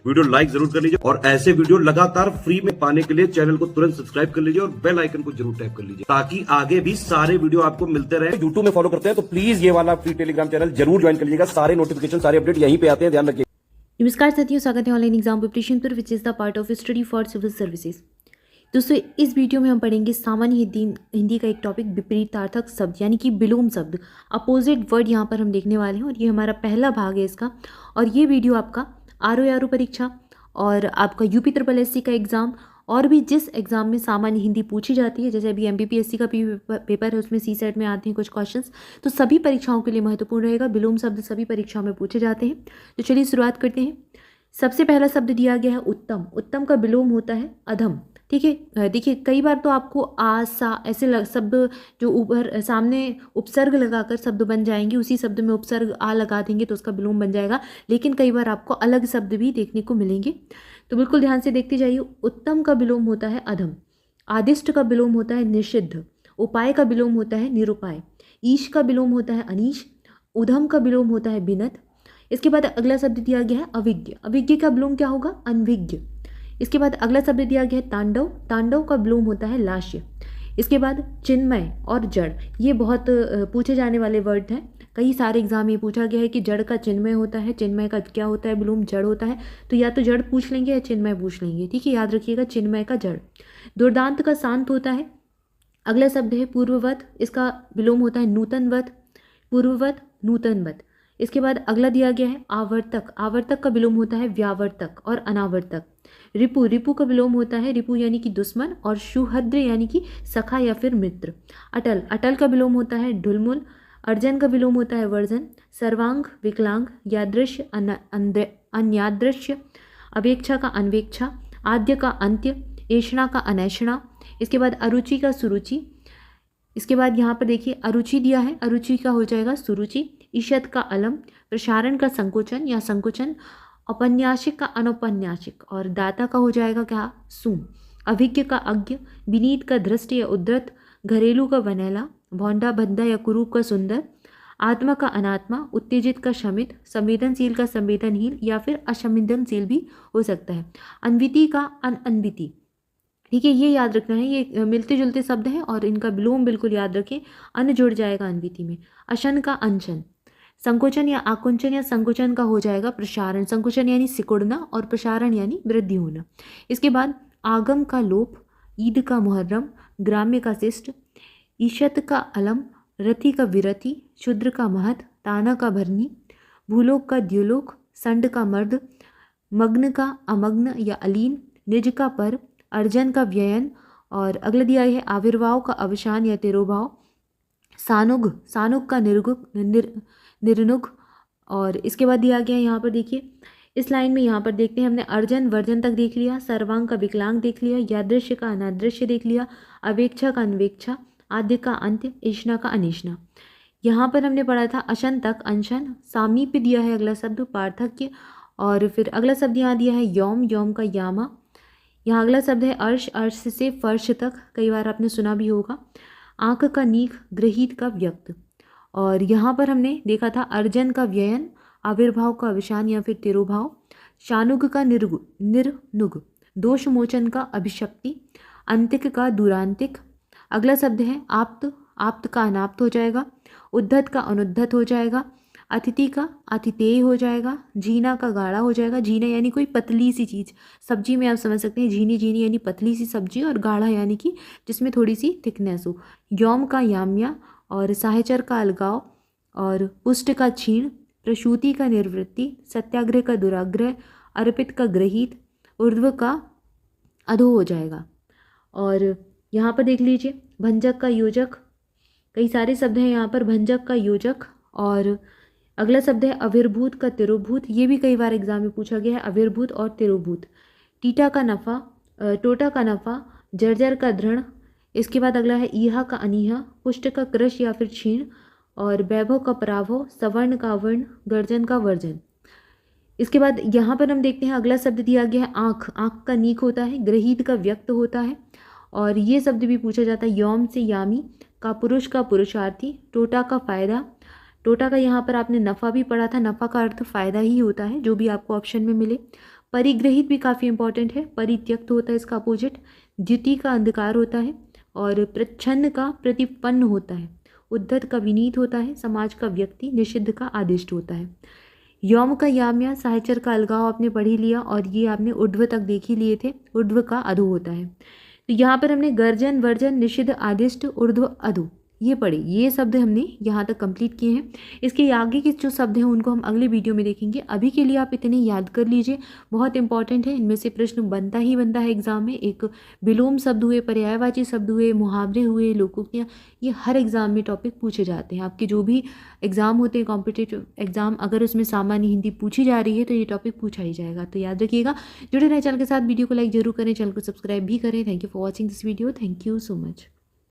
Video like जरूर कर लीजिए और ऐसे वीडियो लगातार फ्री में पाने के लिए चैनल को तुरंत सब्सक्राइब कर लीजिए और बेल आइकन को जरूर टैप कर लीजिए ताकि आगे भी सारे वीडियो आपको मिलते रहे। यूट्यूब में फॉलो करते हैं तो प्लीज ये वाला फ्री टेलीग्राम चैनल जरूर ज्वाइन कर लीजिएगा। सारे नोटिफिकेशन सारे अपडेट यहीं पे आते हैं, ध्यान रखिए। नमस्कार साथियों, स्वागत है ऑनलाइन एग्जाम प्रिपरेशन पर which is the part of study for civil services. दोस्तों, इस वीडियो में हम पढ़ेंगे सामान्य हिंदी का एक टॉपिक विपरीतार्थक शब्द यानी कि विलोम शब्द, अपोजिट वर्ड यहाँ पर हम देखने वाले हैं और ये हमारा पहला भाग है इसका। और ये वीडियो आपका आरओ परीक्षा और आपका यूपी ट्रिपल एससी का एग्ज़ाम और भी जिस एग्ज़ाम में सामान्य हिंदी पूछी जाती है, जैसे अभी एमपीपीएससी का पेपर है उसमें सी सेट में आते हैं कुछ क्वेश्चंस, तो सभी परीक्षाओं के लिए महत्वपूर्ण रहेगा। विलोम शब्द सभी परीक्षाओं में पूछे जाते हैं। तो चलिए शुरुआत करते हैं। सबसे पहला शब्द दिया गया है उत्तम। उत्तम का विलोम होता है अधम। ठीक है, देखिए कई बार तो आपको आ सा ऐसे शब्द जो ऊपर सामने उपसर्ग लगाकर शब्द बन जाएंगे, उसी शब्द में उपसर्ग आ लगा देंगे तो उसका विलोम बन जाएगा। लेकिन कई बार आपको अलग शब्द भी देखने को मिलेंगे, तो बिल्कुल ध्यान से देखते जाइए। उत्तम का विलोम होता है अधम। आदिष्ट का विलोम होता है निषिद्ध। उपाय का विलोम होता है निरुपाय। ईश का विलोम होता है अनीश। उधम का विलोम होता है बिनत। इसके बाद अगला शब्द दिया गया है अविज्ञ। अविज्ञ का विलोम क्या होगा? अनभिज्ञ। इसके बाद अगला शब्द दिया गया है तांडव। तांडव का विलोम होता है लास्य। इसके बाद चिन्मय और जड़, ये बहुत पूछे जाने वाले वर्ड हैं। कई सारे एग्जाम में पूछा गया है कि जड़ का चिन्मय होता है, चिन्मय का क्या होता है विलोम? जड़ होता है। तो या तो जड़ पूछ लेंगे या चिन्मय पूछ लेंगे। ठीक है, याद रखिएगा चिन्मय का जड़। दुर्दांत का शांत होता है। अगला शब्द है पूर्ववत। इसका विलोम होता है नूतनवत। पूर्ववत, नूतनवत। इसके बाद अगला दिया गया है आवर्तक। आवर्तक का विलोम होता है व्यावर्तक और अनावर्तक। रिपु, रिपु का विलोम होता है रिपु यानी कि दुश्मन और सुहृद यानी कि सखा या फिर मित्र। अटल, अटल का विलोम होता है ढुलमुल। अर्जन का विलोम होता है वर्जन। सर्वांग, विकलांग। यादृश्य, अन्यादृश्य। अवेक्षा का अनवेक्षा। आद्य का अंत्य। ऐषणा का अनैषणा। इसके बाद अरुचि का सुरुचि। इसके बाद यहाँ पर देखिए अरुचि दिया है, अरुचि का हो जाएगा सुरुचि। ईषद का अलम। प्रसारण का संकोचन या संकोचन। औपन्यासिक का अनौपन्यासिक और दाता का हो जाएगा क्या? सुम। अभिज्ञ का अज्ञ। विनीत का धृष्ट या उद्धत। घरेलू का वनैला। भौंडा भद्दा या कुरूप का सुंदर। आत्मा का अनात्मा। उत्तेजित का शमित। संवेदनशील का संवेदनहीन या फिर असंवेदनशील भी हो सकता है। अन्विति का अनअन्विति। ठीक है, ये याद रखना है, ये मिलते जुलते शब्द हैं और इनका विलोम बिल्कुल याद रखें। अन्न जुड़ जाएगा अन्विति में। अशन का अनशन। संकोचन या आकुंचन या संकोचन का हो जाएगा प्रसारण। संकोचन यानी सिकुड़ना और प्रसारण यानी वृद्धि होना। इसके बाद आगम का लोप। ईद का मुहर्रम। ग्राम्य का शिष्ट। ईशत का अलम। रति का विरति। शूद्र का महत। ताना का भरनी। भूलोक का द्युलोक। संड का मर्द। मग्न का अमग्न या अलीन। निज का पर। अर्जन का व्ययन। और अगला दिया है आविर्भाव का अवसान या तिरोभाव। सानुग, सानुग का निर्नुग। और इसके बाद दिया गया यहाँ पर देखिए इस लाइन में, यहाँ पर देखते हैं हमने अर्जन वर्जन तक देख लिया, सर्वांग का विकलांग देख लिया, यादृश्य का अनादृश्य देख लिया, अवेक्षा का अनवेक्षा, आद्य का अंत्य, ऐषणा का अनेषणा। यहाँ पर हमने पढ़ा था अशन तक अनशन। सामीप्य दिया है अगला शब्द पार्थक्य। और फिर अगला शब्द यहाँ दिया है यौम, यौम का यामा। यहाँ अगला शब्द है अर्श, अर्श से फर्श तक, कई बार आपने सुना भी होगा। आंख का नीक, गृहीत का व्यक्त। और यहाँ पर हमने देखा था अर्जन का व्ययन, आविर्भाव का अवसान या फिर तिरोभाव, शानुग का निर्नुग, दोष मोचन का अभिशक्ति, अंतिक का दुरांतिक। अगला शब्द है आप्त, आप्त का अनाप्त हो जाएगा, उद्धत का अनुद्धत हो जाएगा, अतिथि का अतिथेय हो जाएगा, झीना का गाढ़ा हो जाएगा। झीना यानी कोई पतली सी चीज़, सब्जी में आप समझ सकते हैं झीनी, झीनी यानी पतली सी सब्जी और गाढ़ा यानी कि जिसमें थोड़ी सी थिकनेस हो। यौम का याम्या और साहचर का अलगाव और पुष्ट का क्षीण, प्रसूति का निर्वृत्ति, सत्याग्रह का दुराग्रह, अर्पित का ग्रहित, ऊर्ध्व का अधो हो जाएगा। और यहाँ पर देख लीजिए भंजक का योजक, कई सारे शब्द हैं यहाँ पर। भंजक का योजक। और अगला शब्द है अविर्भूत का तिरोभूत, ये भी कई बार एग्जाम में पूछा गया है, अविर्भूत और तिरोभूत। टीटा का नफा, टोटा का नफा, जर्जर का दृढ़। इसके बाद अगला है ईहा का अनीहा, पुष्ट का कृश या फिर क्षीण, और वैभव का पराभव, सवर्ण का वर्ण, गर्जन का वर्जन। इसके बाद यहाँ पर हम देखते हैं अगला शब्द दिया गया है आँख। आँख का नीक होता है, गृहीत का व्यक्त होता है और ये शब्द भी पूछा जाता है यौम से यामी, का पुरुष का पुरुषार्थी, टोटा का फायदा। टोटा का यहाँ पर आपने नफ़ा भी पढ़ा था, नफ़ा का अर्थ फ़ायदा ही होता है जो भी आपको ऑप्शन में मिले। परिग्रहित भी काफ़ी इंपॉर्टेंट है, परित्यक्त होता है इसका अपोजिट, द्युति का अंधकार होता है, और प्रच्छन्न का प्रतिपन्न होता है, उद्धत का विनीत होता है, समाज का व्यक्ति, निषिद्ध का आदिष्ट होता है। यौम का याम्या, साहचर का अलगाव आपने पढ़ ही लिया, और ये आपने ऊर्ध्व तक देख ही लिए थे, ऊर्ध्व का अधो होता है। तो यहाँ पर हमने गर्जन, वर्जन, निषिद्ध, आदिष्ट, ऊर्ध्व, अधो ये पढ़े, ये शब्द हमने यहाँ तक कंप्लीट किए हैं। इसके आगे के जो शब्द हैं उनको हम अगले वीडियो में देखेंगे। अभी के लिए आप इतने याद कर लीजिए, बहुत इंपॉर्टेंट है, इनमें से प्रश्न बनता ही बनता है एग्जाम में। एक विलोम शब्द हुए, पर्यायवाची शब्द हुए, मुहावरे हुए, लोकोक्तियाँ, ये हर एग्जाम में टॉपिक पूछे जाते हैं। आपके जो भी एग्जाम होते हैं कॉम्पिटिटिव एग्जाम, अगर उसमें सामान्य हिंदी पूछी जा रही है तो ये टॉपिक पूछा ही जाएगा। तो याद रखिएगा, जुड़े रहे चैनल के साथ, वीडियो को लाइक जरूर करें, चैनल को सब्सक्राइब भी करें। Thank you for watching this video, thank you so much.